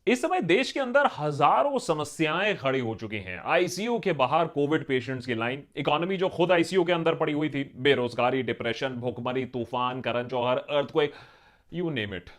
इस समय देश के अंदर हजारों समस्याएं खड़ी हो चुकी हैं। आईसीयू के बाहर कोविड पेशेंट्स की लाइन, इकोनॉमी जो खुद आईसीयू के अंदर पड़ी हुई थी, बेरोजगारी, डिप्रेशन, भुखमरी, तूफान, Karan Johar, earthquake, you name it.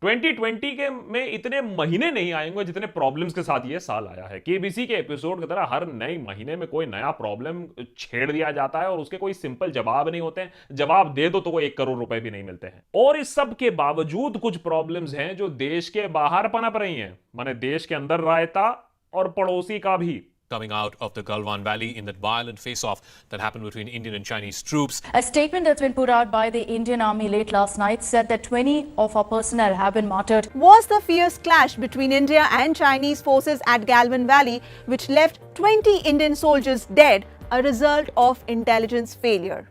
2020 के में इतने महीने नहीं आएंगे जितने प्रॉब्लम्स के साथ ये साल आया है। केबीसी के एपिसोड की तरह हर नए महीने में कोई नया प्रॉब्लम छेड़ दिया जाता है और उसके कोई सिंपल जवाब नहीं होते हैं। जवाब दे दो तो कोई 1 करोड़ रुपए भी नहीं मिलते हैं। और इस सब के बावजूद कुछ प्रॉब्लम्स हैं जो देश के बाहर पनप रही हैं, माने देश के अंदर रायता और पड़ोसी का भी। Coming out of the Galwan Valley in that violent face-off that happened between Indian and Chinese troops. A statement that's been put out by the Indian Army late last night said that 20 of our personnel have been martyred. Was the fierce clash between India and Chinese forces at Galwan Valley, which left 20 Indian soldiers dead, a result of intelligence failure?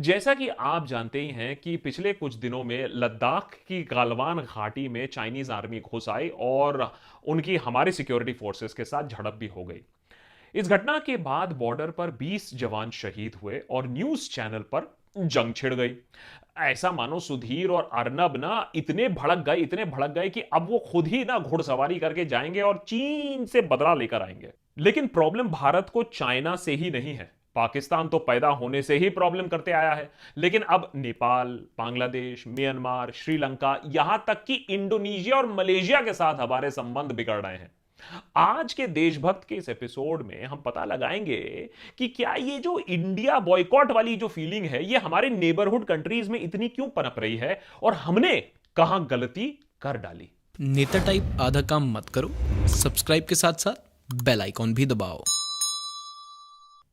जैसा कि आप जानते ही हैं कि पिछले कुछ दिनों में लद्दाख की गालवान घाटी में चाइनीज आर्मी घुस आई और उनकी हमारी सिक्योरिटी फोर्सेस के साथ झड़प भी हो गई। इस घटना के बाद बॉर्डर पर 20 जवान शहीद हुए और न्यूज चैनल पर जंग छिड़ गई। ऐसा मानो सुधीर और अर्नब ना इतने भड़क गए कि अब वो खुद ही ना घुड़सवारी करके जाएंगे और चीन से बदला लेकर आएंगे। लेकिन प्रॉब्लम भारत को चाइना से ही नहीं है। पाकिस्तान तो पैदा होने से ही प्रॉब्लम करते आया है, लेकिन अब नेपाल, बांग्लादेश, म्यांमार, श्रीलंका, यहां तक कि इंडोनेशिया और मलेशिया के साथ हमारे संबंध बिगड़ रहे हैं। आज के देशभक्त के इस एपिसोड में हम पता लगाएंगे कि क्या ये जो इंडिया बॉयकॉट वाली जो फीलिंग है ये हमारे नेबरहुड कंट्रीज में इतनी क्यों पनप रही है और हमने कहां गलती कर डाली। नेता टाइप आधा काम मत करो, सब्सक्राइब के साथ साथ बेल आइकॉन भी दबाओ।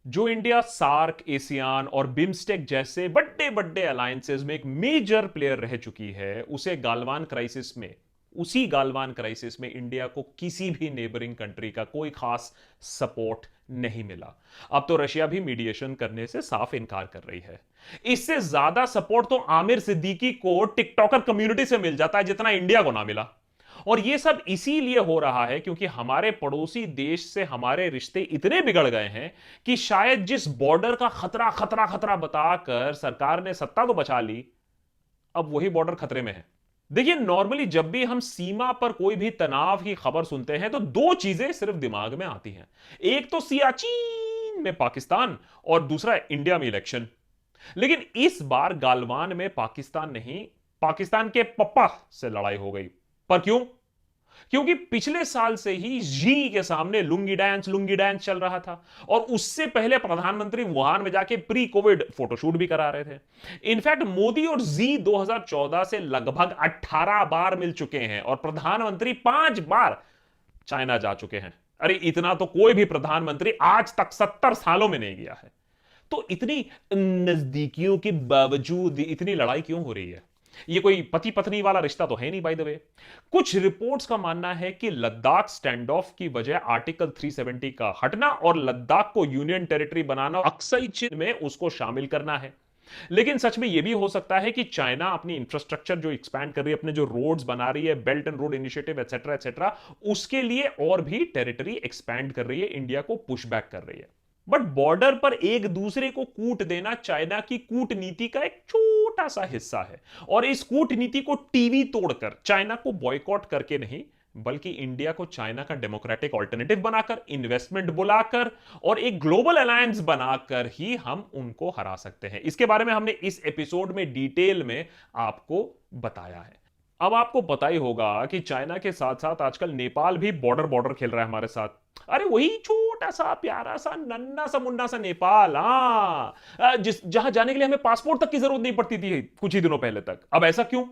जो इंडिया सार्क, एशियान और बिम्स्टेक जैसे बड़े बड़े अलायंसेस में एक मेजर प्लेयर रह चुकी है, उसी गालवान क्राइसिस में इंडिया को किसी भी नेबरिंग कंट्री का कोई खास सपोर्ट नहीं मिला। अब तो रशिया भी मीडिएशन करने से साफ इनकार कर रही है। इससे ज्यादा सपोर्ट तो आमिर सिद्दीकी को टिकटॉकर कम्युनिटी से मिल जाता है जितना इंडिया को ना मिला। और यह सब इसीलिए हो रहा है क्योंकि हमारे पड़ोसी देश से हमारे रिश्ते इतने बिगड़ गए हैं कि शायद जिस बॉर्डर का खतरा खतरा खतरा बताकर सरकार ने सत्ता तो बचा ली, अब वही बॉर्डर खतरे में है। देखिए, नॉर्मली जब भी हम सीमा पर कोई भी तनाव की खबर सुनते हैं तो दो चीजें सिर्फ दिमाग में आती हैं। एक तो सियाचिन में पाकिस्तान और दूसरा इंडिया में इलेक्शन। लेकिन इस बार गालवान में पाकिस्तान नहीं, पाकिस्तान के पप्पा से लड़ाई हो गई। पर क्यों? क्योंकि पिछले साल से ही जी के सामने लुंगी डांस चल रहा था और उससे पहले प्रधानमंत्री वुहान में जाके प्री कोविड फोटोशूट भी करा रहे थे। इनफैक्ट मोदी और जी 2014 से लगभग 18 बार मिल चुके हैं और प्रधानमंत्री 5 बार चाइना जा चुके हैं। अरे इतना तो कोई भी प्रधानमंत्री आज तक 70 सालों में नहीं गया है। तो इतनी नजदीकियों के बावजूद इतनी लड़ाई क्यों हो रही है? ये कोई पति पत्नी वाला रिश्ता तो है नहीं बाय द वे। कुछ रिपोर्ट्स का मानना है कि लद्दाख स्टैंड ऑफ की वजह आर्टिकल 370 का हटना और लद्दाख को यूनियन टेरिटरी बनाना, अक्सई चिन्ह में उसको शामिल करना है। लेकिन सच में यह भी हो सकता है कि चाइना अपनी इंफ्रास्ट्रक्चर जो एक्सपैंड कर रही है, अपने जो रोड्स बना रही है, belt and road initiative etcetera etcetera, उसके लिए और भी टेरिटरी एक्सपैंड कर रही है, इंडिया को पुश बैक कर रही है। बट बॉर्डर पर एक दूसरे को कूट देना चाइना की कूटनीति का एक छोटा सा हिस्सा है और इस कूटनीति को टीवी तोड़कर, चाइना को बॉयकॉट करके नहीं, बल्कि इंडिया को चाइना का डेमोक्रेटिक ऑल्टरनेटिव बनाकर, इन्वेस्टमेंट बुलाकर और एक ग्लोबल अलायंस बनाकर ही हम उनको हरा सकते हैं। इसके बारे में हमने इस एपिसोड में डिटेल में आपको बताया है। अब आपको पता ही होगा कि चाइना के साथ साथ आजकल नेपाल भी बॉर्डर खेल रहा है हमारे साथ। अरे वही छोटा सा प्यारा सा नन्ना सा मुन्ना सा नेपाल, जहां जाने के लिए हमें पासपोर्ट तक की जरूरत नहीं पड़ती थी कुछ ही दिनों पहले तक। अब ऐसा क्यों?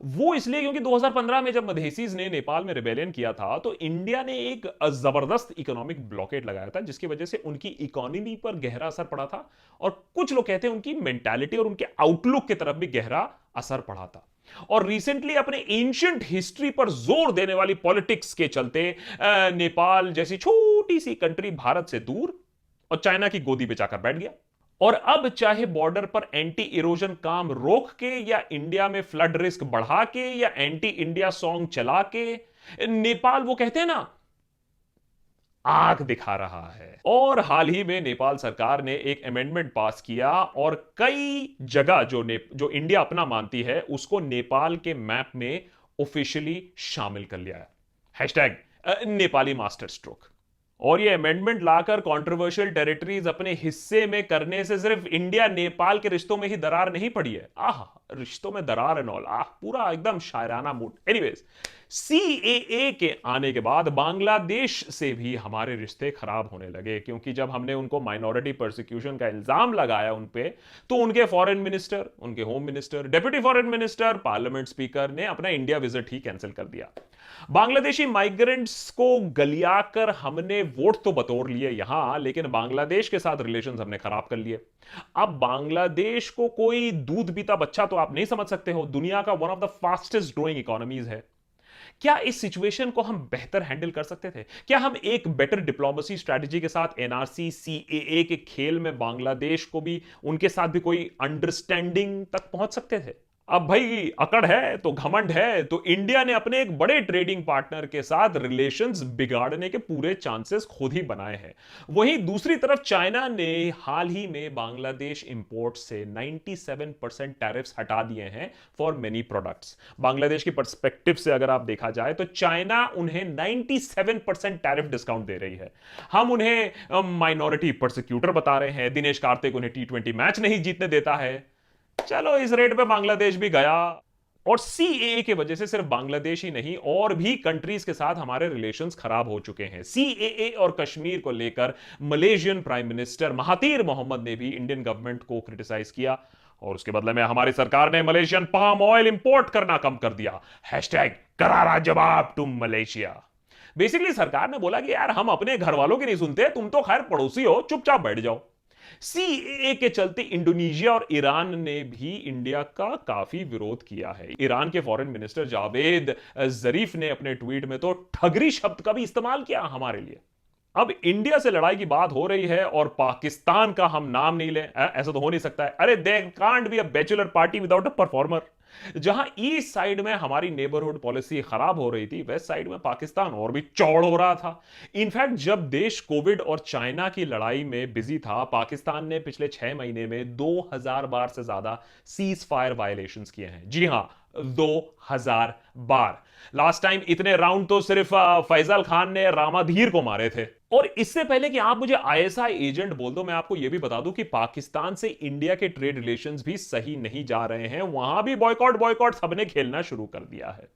वो इसलिए क्योंकि 2015 में जब मधेसीज ने नेपाल में रिबेलियन किया था तो इंडिया ने एक जबरदस्त इकोनॉमिक ब्लॉकेट लगाया था जिसकी वजह से उनकी इकोनॉमी पर गहरा असर पड़ा था और कुछ लोग कहते हैं उनकी मेंटालिटी और उनके आउटलुक की तरफ भी गहरा असर पड़ा था। और रिसेंटली अपने एंशिएंट हिस्ट्री पर जोर देने वाली पॉलिटिक्स के चलते नेपाल जैसी छोटी सी कंट्री भारत से दूर और चाइना की गोदी पे जाकर बैठ गया। और अब चाहे बॉर्डर पर एंटी इरोजन काम रोक के या इंडिया में फ्लड रिस्क बढ़ा के या एंटी इंडिया सॉन्ग चला के, नेपाल वो कहते हैं ना आग दिखा रहा है। और हाल ही में नेपाल सरकार ने एक अमेंडमेंट पास किया और कई जगह जो इंडिया अपना मानती है उसको नेपाल के मैप में ऑफिशियली शामिल कर लिया है। Hashtag Nepali master stroke. और ये अमेंडमेंट लाकर कंट्रोवर्शियल टेरिटरीज अपने हिस्से में करने से सिर्फ इंडिया नेपाल के रिश्तों में ही दरार नहीं पड़ी है, रिश्तों में दरार एंड ऑल, पूरा एकदम शायराना मूड। एनीवेज, सीएए के आने के बाद बांग्लादेश से भी हमारे रिश्ते खराब होने लगे, क्योंकि जब हमने उनको माइनॉरिटी परसिक्यूशन का इल्जाम लगाया उन पे, तो उनके फॉरेन मिनिस्टर, उनके home minister, deputy foreign minister, parliament speaker ने अपना इंडिया विजिट ही कैंसिल कर दिया। बांग्लादेशी माइग्रेंट्स को गलियाकर हमने वोट तो बटोर लिए यहां, लेकिन बांग्लादेश के साथ रिलेशंस हमने खराब कर लिए। अब बांग्लादेश को कोई दूध पीता बच्चा तो आप नहीं समझ सकते हो, दुनिया का one of the fastest growing economies है। क्या इस सिचुएशन को हम बेहतर हैंडल कर सकते थे? क्या हम एक बेटर डिप्लोमेसी स्ट्रेटजी के साथ एनआरसी सीएए के खेल में बांग्लादेश को भी, उनके साथ भी कोई अंडरस्टैंडिंग तक पहुंच सकते थे? अब भाई अकड़ है तो घमंड है, तो इंडिया ने अपने एक बड़े ट्रेडिंग पार्टनर के साथ रिलेशंस बिगाड़ने के पूरे चांसेस खुद ही बनाए हैं। वहीं दूसरी तरफ चाइना ने हाल ही में बांग्लादेश इंपोर्ट से 97% टैरिफ्स हटा दिए हैं फॉर मेनी प्रोडक्ट्स। बांग्लादेश की पर्सपेक्टिव से अगर आप देखा जाए तो चाइना उन्हें 97% टैरिफ डिस्काउंट दे रही है। हम उन्हें माइनॉरिटी परसिक्यूटर बता रहे हैं, दिनेश कार्तिक उन्हें T20 मैच नहीं जीतने देता है। चलो इस रेट पे बांग्लादेश भी गया, और सीएए की वजह से सिर्फ बांग्लादेश ही नहीं और भी कंट्रीज के साथ हमारे रिलेशंस खराब हो चुके हैं। सीएए और कश्मीर को लेकर Malaysian prime minister Mahathir Mohammad ने भी इंडियन गवर्नमेंट को क्रिटिसाइज किया, और उसके बदले में हमारी सरकार ने मलेशियन पाम ऑयल इंपोर्ट करना कम कर दिया। हैशटैग करारा जवाब टू मलेशिया। बेसिकली सरकार ने बोला कि यार हम अपने घर वालों की नहीं सुनते, तुम तो खैर पड़ोसी हो, चुपचाप बैठ जाओ। सीएए के चलते इंडोनेशिया और ईरान ने भी इंडिया का काफी विरोध किया है। ईरान के फॉरेन मिनिस्टर जावेद जरीफ ने अपने ट्वीट में तो ठगरी शब्द का भी इस्तेमाल किया हमारे लिए। अब इंडिया से लड़ाई की बात हो रही है और पाकिस्तान का हम नाम नहीं लें, ऐसा तो हो नहीं सकता है। अरे there can't be a bachelor party without a performer. जहां ईस्ट साइड में हमारी नेबरहुड पॉलिसी खराब हो रही थी, वेस्ट साइड में पाकिस्तान और भी चौड़ हो रहा था। इनफैक्ट जब देश कोविड और चाइना की लड़ाई में बिजी था, पाकिस्तान ने पिछले 6 महीने में 2000 बार से ज्यादा सीज फायर वायलेशंस किए हैं। जी हां, 2000 बार। लास्ट टाइम इतने राउंड तो सिर्फ फैजल खान ने रामाधीर को मारे थे। और इससे पहले कि आप मुझे आईएसआई एजेंट बोल दो, मैं आपको यह भी बता दूं कि पाकिस्तान से इंडिया के ट्रेड रिलेशंस भी सही नहीं जा रहे हैं। वहां भी बॉयकॉट सबने खेलना शुरू कर दिया है।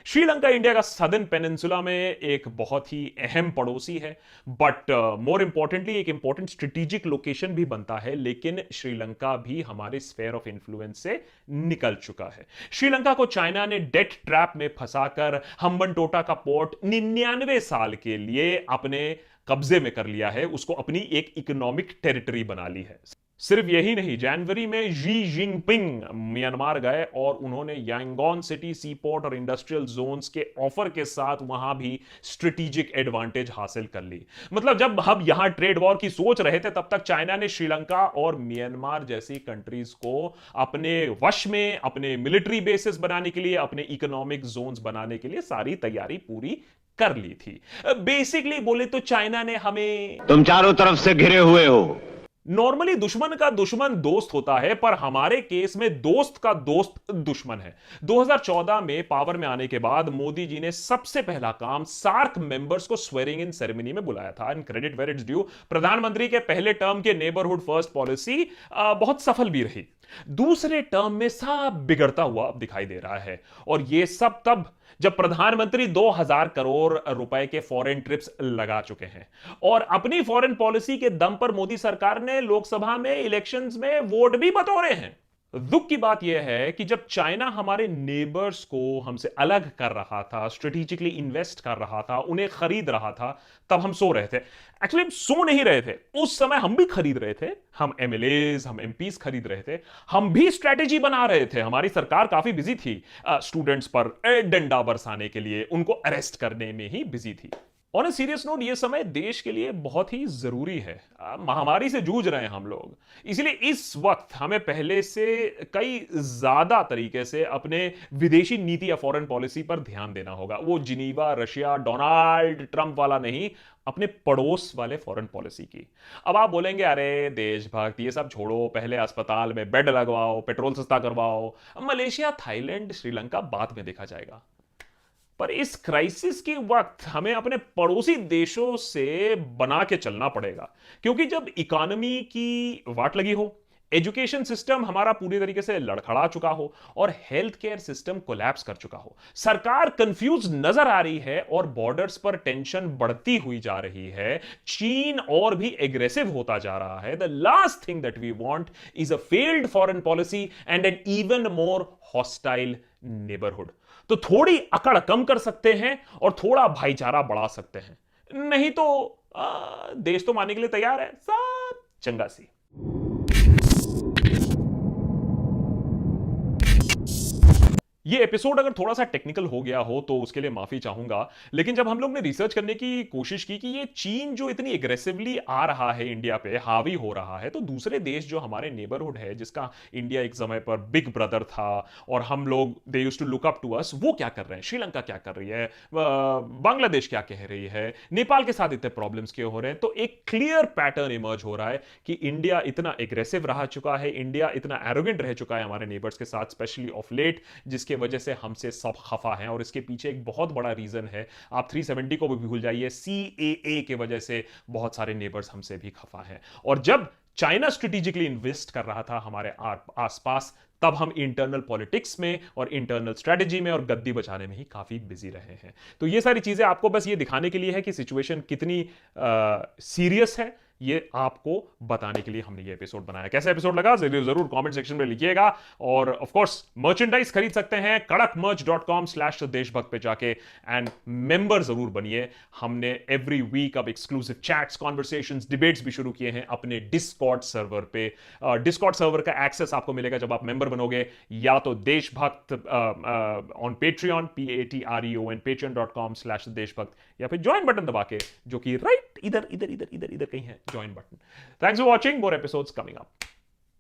श्रीलंका इंडिया का सदर्न पेनिनसुला में एक बहुत ही अहम पड़ोसी है, बट मोर इंपॉर्टेंटली एक इंपॉर्टेंट स्ट्रेटेजिक लोकेशन भी बनता है। लेकिन श्रीलंका भी हमारे स्फेयर ऑफ इन्फ्लुएंस से निकल चुका है। श्रीलंका को चाइना ने डेट ट्रैप में फंसाकर हम्बनटोटा का पोर्ट 99 साल के लिए अपने कब्जे में कर लिया है, उसको अपनी एक इकोनॉमिक टेरिटरी बना ली है। सिर्फ यही नहीं, जनवरी में शी जिनपिंग म्यांमार गए और उन्होंने यांगोन सिटी सीपोर्ट और इंडस्ट्रियल जोन्स के ऑफर के साथ वहां भी स्ट्रेटेजिक एडवांटेज हासिल कर ली। मतलब जब हम यहां ट्रेड वॉर की सोच रहे थे, तब तक चाइना ने श्रीलंका और म्यांमार जैसी कंट्रीज को अपने वश में, अपने मिलिट्री बेसिस बनाने के लिए, अपने इकोनॉमिक जोन्स बनाने के लिए सारी तैयारी पूरी कर ली थी। बेसिकली बोले तो चाइना ने हमें, तुम चारों तरफ से घिरे हुए हो। नॉर्मली दुश्मन का दुश्मन दोस्त होता है, पर हमारे केस में दोस्त का दोस्त दुश्मन है। 2014 में पावर में आने के बाद मोदी जी ने सबसे पहला काम सार्क मेंबर्स को स्वेरिंग इन सेरेमनी में बुलाया था। And credit where it's due, प्रधानमंत्री के पहले टर्म के नेबरहुड फर्स्ट पॉलिसी बहुत सफल भी रही। दूसरे टर्म में सब बिगड़ता हुआ अब दिखाई दे रहा है, और यह सब तब जब प्रधानमंत्री 2000 करोड़ रुपए के फॉरेन ट्रिप्स लगा चुके हैं, और अपनी फॉरेन पॉलिसी के दम पर मोदी सरकार ने लोकसभा में इलेक्शंस में वोट भी बटोरे हैं। दुख की बात यह है कि जब चाइना हमारे नेबर्स को हमसे अलग कर रहा था, स्ट्रेटेजिकली इन्वेस्ट कर रहा था, उन्हें खरीद रहा था, तब हम सो रहे थे। एक्चुअली हम सो नहीं रहे थे, उस समय हम भी खरीद रहे थे। हम एमएलएज, हम एमपीज खरीद रहे थे, हम भी स्ट्रेटेजी बना रहे थे। हमारी सरकार काफी बिजी थी स्टूडेंट्स पर डंडा बरसाने के लिए, उनको अरेस्ट करने में ही बिजी थी। ऑन अ सीरियस नोट, ये समय देश के लिए बहुत ही जरूरी है। महामारी से जूझ रहे हैं हम लोग, इसलिए इस वक्त हमें पहले से कई ज्यादा तरीके से अपने विदेशी नीति या फॉरेन पॉलिसी पर ध्यान देना होगा। वो जिनीवा, रशिया, डोनाल्ड ट्रंप वाला नहीं, अपने पड़ोस वाले फॉरेन पॉलिसी की। अब आप बोलेंगे अरे देशभक्त, ये सब छोड़ो, पहले अस्पताल में बेड लगवाओ, पेट्रोल सस्ता करवाओ, मलेशिया, थाईलैंड, श्रीलंका बाद में देखा जाएगा। पर इस क्राइसिस के वक्त हमें अपने पड़ोसी देशों से बना के चलना पड़ेगा, क्योंकि जब इकोनॉमी की वाट लगी हो, एजुकेशन सिस्टम हमारा पूरी तरीके से लड़खड़ा चुका हो और हेल्थ केयर सिस्टम कोलैप्स कर चुका हो, सरकार कंफ्यूज नजर आ रही है और बॉर्डर्स पर टेंशन बढ़ती हुई जा रही है, चीन और भी एग्रेसिव होता जा रहा है, the last thing that we want is a failed foreign policy and an even more hostile neighbourhood. तो थोड़ी अकड़ कम कर सकते हैं और थोड़ा भाईचारा बढ़ा सकते हैं, नहीं तो देश तो मानने के लिए तैयार है सब चंगा सी। ये एपिसोड अगर थोड़ा सा टेक्निकल हो गया हो तो उसके लिए माफी चाहूंगा, लेकिन जब हम लोग ने रिसर्च करने की कोशिश की कि ये चीन जो इतनी एग्रेसिवली आ रहा है इंडिया पे, हावी हो रहा है, तो दूसरे देश जो हमारे नेबरहुड है, जिसका इंडिया एक समय पर बिग ब्रदर था और हम लोग they used to look up to us, वो क्या कर रहे हैं, श्रीलंका क्या कर रही है, बांग्लादेश क्या कह रही है, नेपाल के साथ इतने प्रॉब्लम्स क्यों हो रहे हैं। तो एक क्लियर पैटर्न इमर्ज हो रहा है कि इंडिया इतना एग्रेसिव रह चुका है, इंडिया इतना एरोगेंट रह चुका है हमारे नेबर्स के साथ, स्पेशली ऑफ लेट, जिसके वजह से हमसे सब खफा हैं। और इसके पीछे एक बहुत बड़ा रीजन है, आप 370 को भी भूल जाइए, सीएए के वजह से बहुत सारे नेबर्स हमसे भी खफा हैं। और जब चाइना स्ट्रेटेजिकली इन्वेस्ट कर रहा था हमारे आसपास, तब हम इंटरनल पॉलिटिक्स में और इंटरनल स्ट्रेटजी में और गद्दी बचाने में ही काफी बिजी रहे हैं। तो ये सारी चीजें आपको बस ये दिखाने के लिए है कि सिचुएशन कितनी सीरियस है, ये आपको बताने के लिए हमने ये एपिसोड बनाया। कैसा एपिसोड लगा जरूर कमेंट सेक्शन में लिखिएगा। और ऑफ कोर्स मर्चेंडाइज खरीद सकते हैं kadakmerch.com/देशभक्त पे जाके, एंड मेंबर जरूर बनिए। हमने एवरी वीक अब एक्सक्लूसिव चैट्स, कॉन्वर्सेशंस, डिबेट्स भी शुरू किए हैं अपने डिस्कॉर्ड सर्वर पे। डिस्कॉर्ड सर्वर का एक्सेस आपको मिलेगा जब आप मेंबर बनोगे, या तो देशभक्त ऑन पेट्रियन, PATREON, patreon.com/देशभक्त, या फिर ज्वाइन बटन दबा के, जो कि राइट इधर कहीं है, join button. Thanks for watching. More episodes coming up.